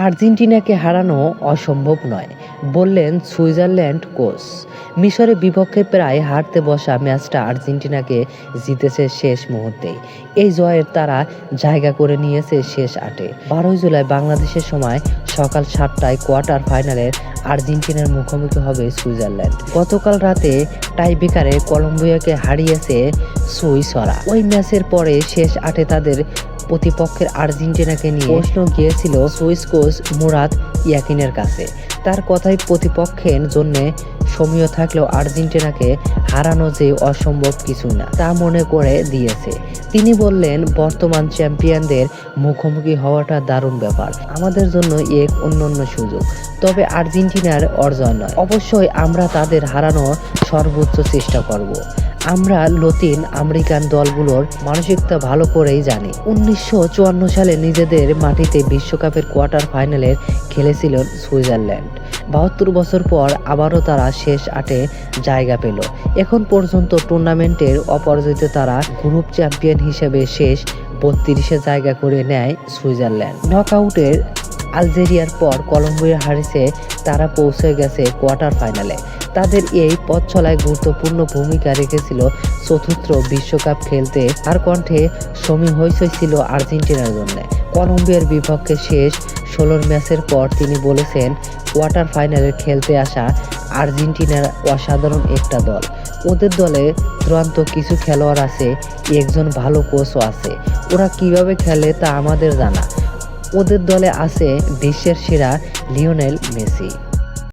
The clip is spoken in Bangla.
আর্জেন্টিনাকে হারানো অসম্ভব নয়, বললেন সুইজারল্যান্ড কোচ। মিশরের বিপক্ষে প্রায় হারতে বসা ম্যাচটা আর্জেন্টিনাকে জিতেছে শেষ মুহূর্তেই। এই জয়ের তারা জায়গা করে নিয়েছে শেষ ৮-এ। ১২ জুলাই বাংলাদেশের সময় সকাল ৭টায় কোয়ার্টার ফাইনালের আর্জেন্টিনার মুখোমুখি হবে সুইজারল্যান্ড। গতকাল রাতে টাইব্রেকারে কলম্বিয়াকে হারিয়েছে সুইসরা। ওই ম্যাচের পরে শেষ ৮-এ তাদের প্রতিপক্ষের আর্জেন্টিনাকে নিয়ে প্রশ্ন গিয়েছিল সুইস কোচ মুরাদ ইয়াকিনের কাছে। তার কথাই প্রতিপক্ষের জন্য সমীহ থাকলেও আর্জেন্টিনাকে হারানো যে অসম্ভব কিছু না তা মনে করে দিয়েছে। তিনি বললেন, বর্তমান চ্যাম্পিয়নদের মুখোমুখি হওয়াটা দারুণ ব্যাপার, আমাদের জন্য এক অনন্য সুযোগ। তবে আর্জেন্টিনার অর্জন নয়, অবশ্যই আমরা তাদের হারানোর সর্বোচ্চ চেষ্টা করব। আমরা লতিন আমেরিকান দলগুলোর মানসিকতা ভালো করেই জানি। ১৯৫৪ সালে নিজেদের মাটিতে বিশ্বকাপের কোয়ার্টার ফাইনালে খেলেছিল সুইজারল্যান্ড। ৭২ বছর পর আবারও তারা শেষ ৮-এ জায়গা পেল। এখন পর্যন্ত টুর্নামেন্টের অপরাজিত তারা গ্রুপ চ্যাম্পিয়ন হিসেবে শেষ ৩২-এ জায়গা করে নেয় সুইজারল্যান্ড। নকআউটের আলজেরিয়ার পর কলম্বিয়া হারিয়েছে, তারা পৌঁছে গেছে কোয়ার্টার ফাইনালে। তাদের এই পথ চলায় গুরুত্বপূর্ণ ভূমিকা রেখেছিল চতুর্থ বিশ্বকাপ খেলতে। আর কণ্ঠে সমী হইচই ছিল আর্জেন্টিনার জন্য। কলম্বিয়ার বিপক্ষে শেষ ১৬ ম্যাচের পর তিনি বলেছেন, কোয়ার্টার ফাইনালে খেলতে আসা আর্জেন্টিনার অসাধারণ একটা দল। ওদের দলে দুর্দান্ত কিছু খেলোয়াড় আছে, একজন ভালো কোচও আছে। ওরা কিভাবে খেলে তা আমাদের জানা। ওদের দলে আছে বিশ্বের সেরা লিওনেল মেসি।